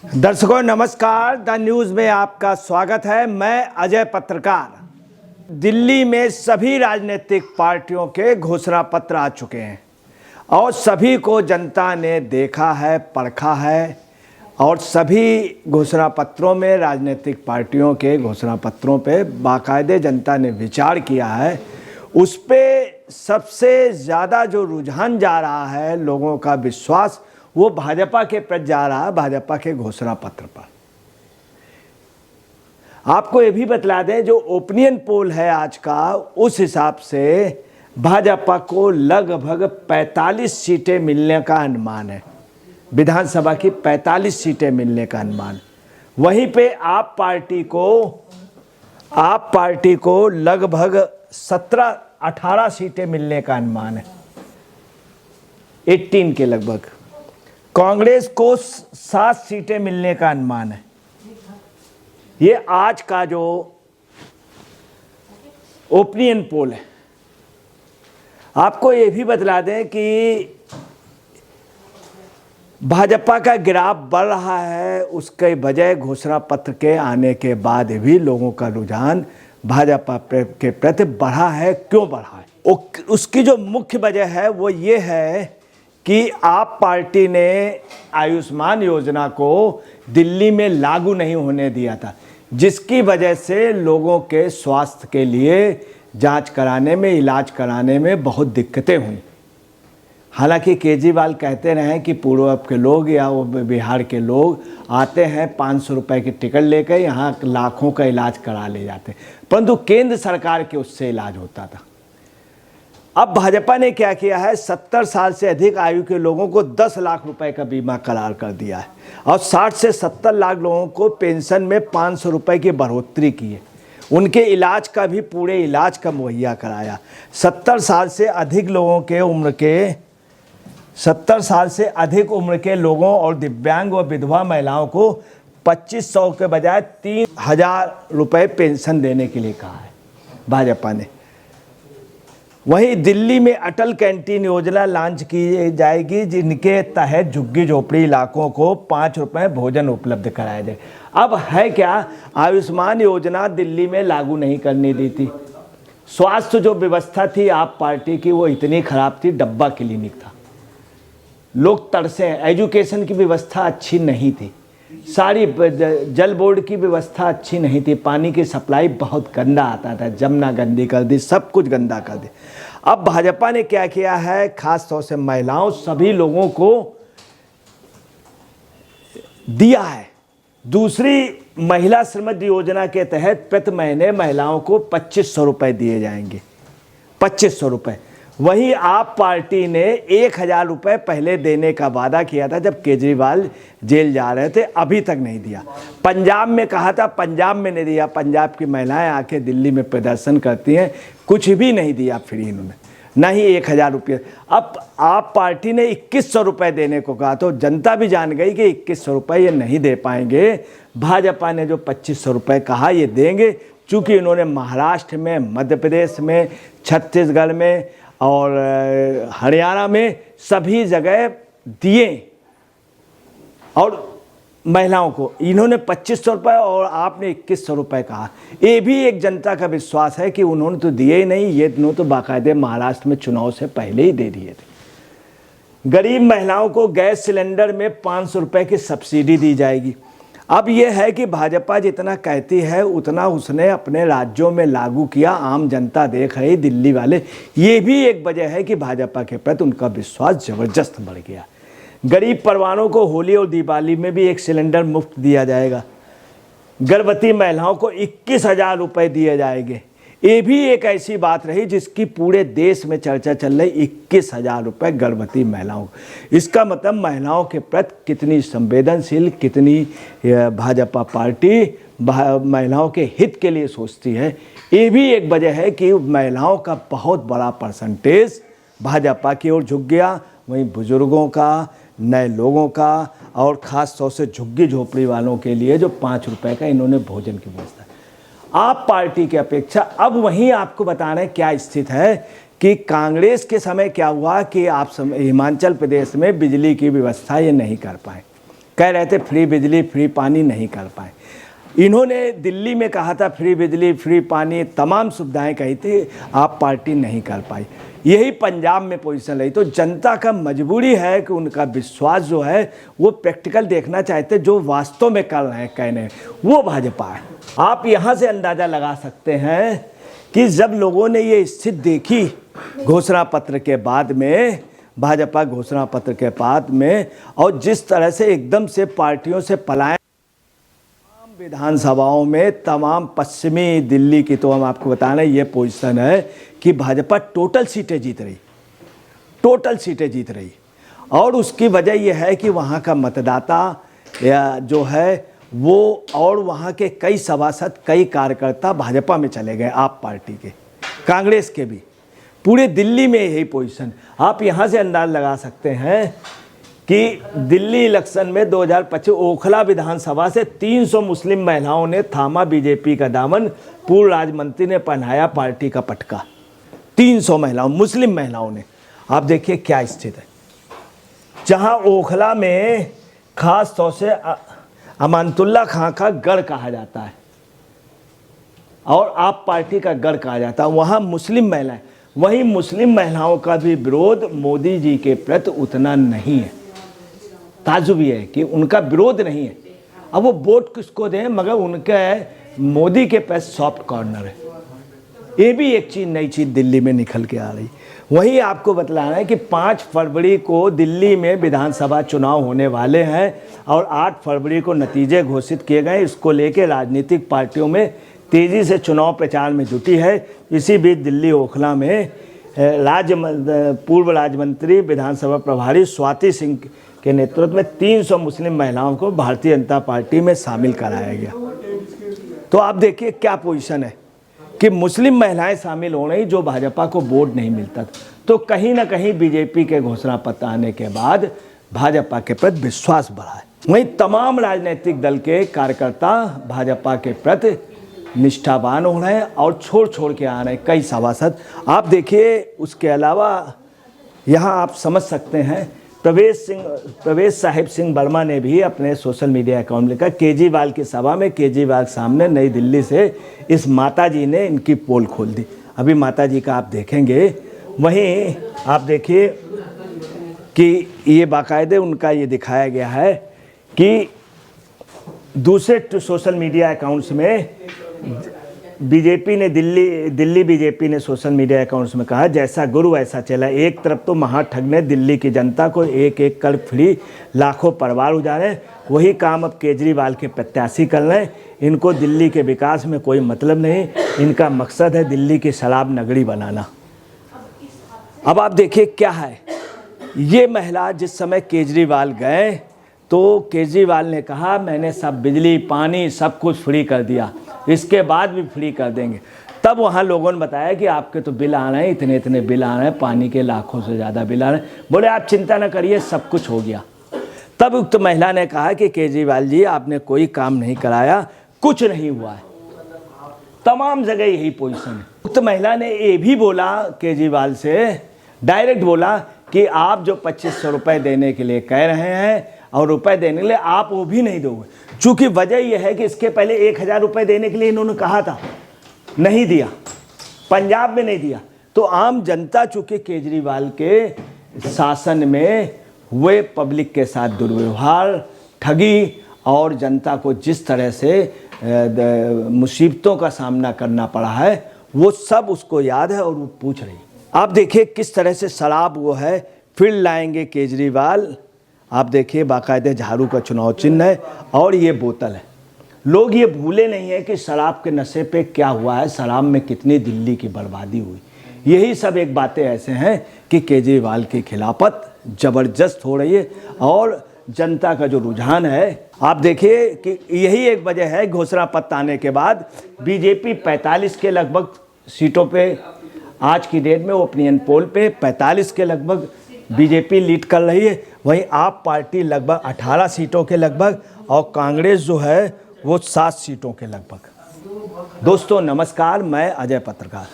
दर्शकों नमस्कार, the news में आपका स्वागत है। मैं अजय पत्रकार। दिल्ली में सभी राजनीतिक पार्टियों के घोषणा पत्र आ चुके हैं और सभी को जनता ने देखा है, परखा है और सभी घोषणा पत्रों में, राजनीतिक पार्टियों के घोषणा पत्रों पे बाकायदे जनता ने विचार किया है। उस पे सबसे ज़्यादा जो रुझान जा रहा है, लोगों का विश्वास, वो भाजपा के प्रति जा रहा है, भाजपा के घोषणा पत्र पर। आपको ये भी बतला दें, जो ओपिनियन पोल है आज का, उस हिसाब से भाजपा को लगभग 45 सीटें मिलने का अनुमान है। विधानसभा की 45 सीटें मिलने का अनुमान। वहीं पे आप पार्टी को लगभग 17-18 सीटें मिलने का अनुमान है, 18 के लगभग। कांग्रेस को 7 सीटें मिलने का अनुमान है। ये आज का जो ओपिनियन पोल है। आपको ये भी बतला दें कि भाजपा का ग्राफ बढ़ रहा है, उसके बजाय घोषणा पत्र के आने के बाद भी लोगों का रुझान भाजपा के प्रति बढ़ा है। क्यों बढ़ा है? उसकी जो मुख्य वजह है वो ये है कि आप पार्टी ने आयुष्मान योजना को दिल्ली में लागू नहीं होने दिया था, जिसकी वजह से लोगों के स्वास्थ्य के लिए जांच कराने में, इलाज कराने में बहुत दिक्कतें हुई। हालांकि केजरीवाल कहते रहे कि पूर्व के लोग या वो बिहार के लोग आते हैं 500 रुपये की टिकट लेकर, यहाँ लाखों का इलाज करा ले जाते, परंतु केंद्र सरकार के उससे इलाज होता था। अब भाजपा ने क्या किया है, 70 साल से अधिक आयु के लोगों को 10 लाख रुपए का बीमा करार कर दिया है और 60 से 70 लाख लोगों को पेंशन में 500 रुपए की बढ़ोतरी की है। उनके इलाज का भी पूरे इलाज का मुहैया कराया। 70 साल से अधिक उम्र के लोगों और दिव्यांग व विधवा महिलाओं को 2500 के बजाय 3000 रुपये पेंशन देने के लिए कहा है भाजपा ने। वहीं दिल्ली में अटल कैंटीन योजना लॉन्च की जाएगी, जिनके तहत झुग्गी झोपड़ी इलाकों को 5 रुपये भोजन उपलब्ध कराया जाए। अब है क्या, आयुष्मान योजना दिल्ली में लागू नहीं करनी दी थी। स्वास्थ्य जो व्यवस्था थी आप पार्टी की, वो इतनी खराब थी, डब्बा क्लिनिक था, लोग तरसे। एजुकेशन की व्यवस्था अच्छी नहीं थी, सारी जल बोर्ड की व्यवस्था अच्छी नहीं थी, पानी की सप्लाई बहुत गंदा आता था, जमुना गंदी कर दी, सब कुछ गंदा कर दी। अब भाजपा ने क्या किया है, खास तौर से महिलाओं, सभी लोगों को दिया है। दूसरी महिला श्रमयोगी योजना के तहत प्रति महीने महिलाओं को 2500 रुपये दिए जाएंगे, 2500 रुपये। वहीं आप पार्टी ने 1000 रुपये पहले देने का वादा किया था जब केजरीवाल जेल जा रहे थे, अभी तक नहीं दिया। पंजाब में कहा था, पंजाब में नहीं दिया। पंजाब की महिलाएं आके दिल्ली में प्रदर्शन करती हैं, कुछ भी नहीं दिया फ्री इन्होंने, ना ही 1000 रुपये। अब आप पार्टी ने 2100 रुपये देने को कहा, तो जनता भी जान गई कि 2100 रुपये ये नहीं दे पाएंगे। भाजपा ने जो 2500 रुपये कहा ये देंगे, चूँकि इन्होंने महाराष्ट्र में, मध्य प्रदेश में, छत्तीसगढ़ में और हरियाणा में सभी जगह दिए और महिलाओं को इन्होंने 2500 रुपये और आपने 2100 रुपये कहा। ये भी एक जनता का विश्वास है कि उन्होंने तो दिए ही नहीं, ये दोनों तो बाकायदे महाराष्ट्र में चुनाव से पहले ही दे दिए थे। गरीब महिलाओं को गैस सिलेंडर में 500 रुपये की सब्सिडी दी जाएगी। अब यह है कि भाजपा जितना कहती है उतना उसने अपने राज्यों में लागू किया, आम जनता देख रही, दिल्ली वाले। ये भी एक वजह है कि भाजपा के प्रति उनका विश्वास जबरदस्त बढ़ गया। गरीब परिवारों को होली और दिवाली में भी 1 सिलेंडर मुफ्त दिया जाएगा। गर्भवती महिलाओं को 21,000 रुपये दिए जाएंगे। ये भी एक ऐसी बात रही जिसकी पूरे देश में चर्चा चल रही, 21,000 रुपये गर्भवती महिलाओं को। इसका मतलब महिलाओं के प्रति कितनी संवेदनशील, कितनी भाजपा पार्टी महिलाओं के हित के लिए सोचती है। ये भी एक वजह है कि महिलाओं का बहुत बड़ा परसेंटेज भाजपा की ओर झुक गया। वहीं बुजुर्गों का, नए लोगों का और ख़ास तौर से झुग्गी झोपड़ी वालों के लिए जो 5 रुपये का इन्होंने भोजन की व्यवस्था, आप पार्टी की अपेक्षा। अब वहीं आपको बता रहे हैं क्या स्थिति है कि कांग्रेस के समय क्या हुआ कि आप हिमाचल प्रदेश में बिजली की व्यवस्था ये नहीं कर पाए। कह रहे थे फ्री बिजली फ्री पानी नहीं कर पाए। इन्होंने दिल्ली में कहा था फ्री बिजली फ्री पानी तमाम सुविधाएं कही थी, आप पार्टी नहीं कर पाई। यही पंजाब में पोजीशन रही। तो जनता का मजबूरी है कि उनका विश्वास जो है वो प्रैक्टिकल देखना चाहते, जो वास्तव में कर रहे हैं कहने वो भाजपा है। आप यहाँ से अंदाज़ा लगा सकते हैं कि जब लोगों ने ये स्थिति देखी घोषणा पत्र के बाद में, भाजपा घोषणा पत्र के बाद में, और जिस तरह से एकदम से पार्टियों से पलायन तमाम विधानसभाओं में, तमाम पश्चिमी दिल्ली की, तो हम आपको बता रहे हैं ये पोजीशन है कि भाजपा टोटल सीटें जीत रही। और उसकी वजह यह है कि वहाँ का मतदाता या जो है वो, और वहाँ के कई सभासद, कई कार्यकर्ता भाजपा में चले गए, आप पार्टी के, कांग्रेस के भी। पूरे दिल्ली में यही पोजीशन। आप यहाँ से अंदाज लगा सकते हैं कि दिल्ली इलेक्शन में 2025 ओखला विधानसभा से 300 मुस्लिम महिलाओं ने थामा बीजेपी का दामन, पूर्व राज्य मंत्री ने पहनाया पार्टी का पटका। 300 महिलाओं, मुस्लिम महिलाओं ने। आप देखिए क्या स्थिति है। जहाँ ओखला में खास तौर से अमानतुल्ला खां का गढ़ कहा जाता है और आप पार्टी का गढ़ कहा जाता है, वहाँ मुस्लिम महिलाएं, वहीं मुस्लिम महिलाओं का भी विरोध मोदी जी के प्रति उतना नहीं है। ताजुब ये है कि उनका विरोध नहीं है। अब वो वोट किसको दें, मगर उनके मोदी के पास सॉफ्ट कॉर्नर है। ये भी एक चीज़, नई चीज़ दिल्ली में निकल के आ रही। वहीं आपको बतलाना है कि 5 फरवरी को दिल्ली में विधानसभा चुनाव होने वाले हैं और 8 फरवरी को नतीजे घोषित किए गए। इसको लेकर राजनीतिक पार्टियों में तेज़ी से चुनाव प्रचार में जुटी है। इसी बीच दिल्ली ओखला में पूर्व राज्य मंत्री, विधानसभा प्रभारी स्वाति सिंह के नेतृत्व में 300 मुस्लिम महिलाओं को भारतीय जनता पार्टी में शामिल कराया गया। तो आप देखिए क्या पोजीशन है कि मुस्लिम महिलाएं शामिल हो रही, जो भाजपा को वोट नहीं मिलता था। तो कहीं ना कहीं बीजेपी के घोषणा पत्र आने के बाद भाजपा के प्रति विश्वास बढ़ा है। वहीं तमाम राजनीतिक दल के कार्यकर्ता भाजपा के प्रति निष्ठावान हो रहे हैं और छोड़ के आ रहे हैं कई सभासद। आप देखिए, उसके अलावा यहाँ आप समझ सकते हैं प्रवेश साहिब सिंह वर्मा ने भी अपने सोशल मीडिया अकाउंट में लिखा, केजरीवाल की सभा में केजरीवाल सामने नई दिल्ली से इस माताजी ने इनकी पोल खोल दी। अभी माताजी का आप देखेंगे। वहीं आप देखिए कि ये बाकायदे उनका ये दिखाया गया है कि दूसरे सोशल मीडिया अकाउंट्स में बीजेपी ने दिल्ली बीजेपी ने सोशल मीडिया अकाउंट्स में कहा, जैसा गुरु वैसा चला। एक तरफ तो महाठग ने दिल्ली की जनता को एक एक कर फ्री लाखों परिवार उजाड़े, वही काम अब केजरीवाल के प्रत्याशी कर रहे हैं। इनको दिल्ली के विकास में कोई मतलब नहीं, इनका मकसद है दिल्ली की शराब नगरी बनाना। अब आप देखिए क्या है, ये महिला जिस समय केजरीवाल गए तो केजरीवाल ने कहा मैंने सब बिजली पानी सब कुछ फ्री कर दिया, इसके बाद भी फ्री कर देंगे। तब वहाँ लोगों ने बताया कि आपके तो बिल आ रहे हैं, इतने इतने बिल आ रहे हैं, पानी के लाखों से ज़्यादा बिल आ रहे हैं। बोले आप चिंता न करिए, सब कुछ हो गया। तब उक्त महिला ने कहा कि केजरीवाल जी आपने कोई काम नहीं कराया, कुछ नहीं हुआ है। तमाम जगह यही पोजीशन है। उक्त महिला ने ये भी बोला केजरीवाल से, डायरेक्ट बोला कि आप जो 2500 रुपये देने के लिए कह रहे हैं और रुपए देने के लिए आप वो भी नहीं दोगे। चूँकि वजह यह है कि इसके पहले 1000 रुपये देने के लिए इन्होंने कहा था, नहीं दिया, पंजाब में नहीं दिया। तो आम जनता चूँकि केजरीवाल के शासन में हुए पब्लिक के साथ दुर्व्यवहार, ठगी और जनता को जिस तरह से मुसीबतों का सामना करना पड़ा है, वो सब उसको याद है और वो पूछ रही। आप देखिए किस तरह से शराब वो है, फिर लाएंगे केजरीवाल। आप देखिए बाकायदे झाड़ू का चुनाव चिन्ह है और ये बोतल है। लोग ये भूले नहीं है कि शराब के नशे पे क्या हुआ है, शराब में कितनी दिल्ली की बर्बादी हुई। यही सब एक बातें ऐसे हैं कि केजरीवाल की खिलाफत ज़बरदस्त हो रही है और जनता का जो रुझान है, आप देखिए कि यही एक वजह है। घोषणा पत्र आने के बाद बीजेपी 45 के लगभग सीटों पे, आज की डेट में ओपिनियन पोल पे 45 के लगभग बीजेपी लीड कर रही है। वहीं आप पार्टी लगभग 18 सीटों के लगभग और कांग्रेस जो है वो 7 सीटों के लगभग। दोस्तों नमस्कार, मैं अजय पत्रकार।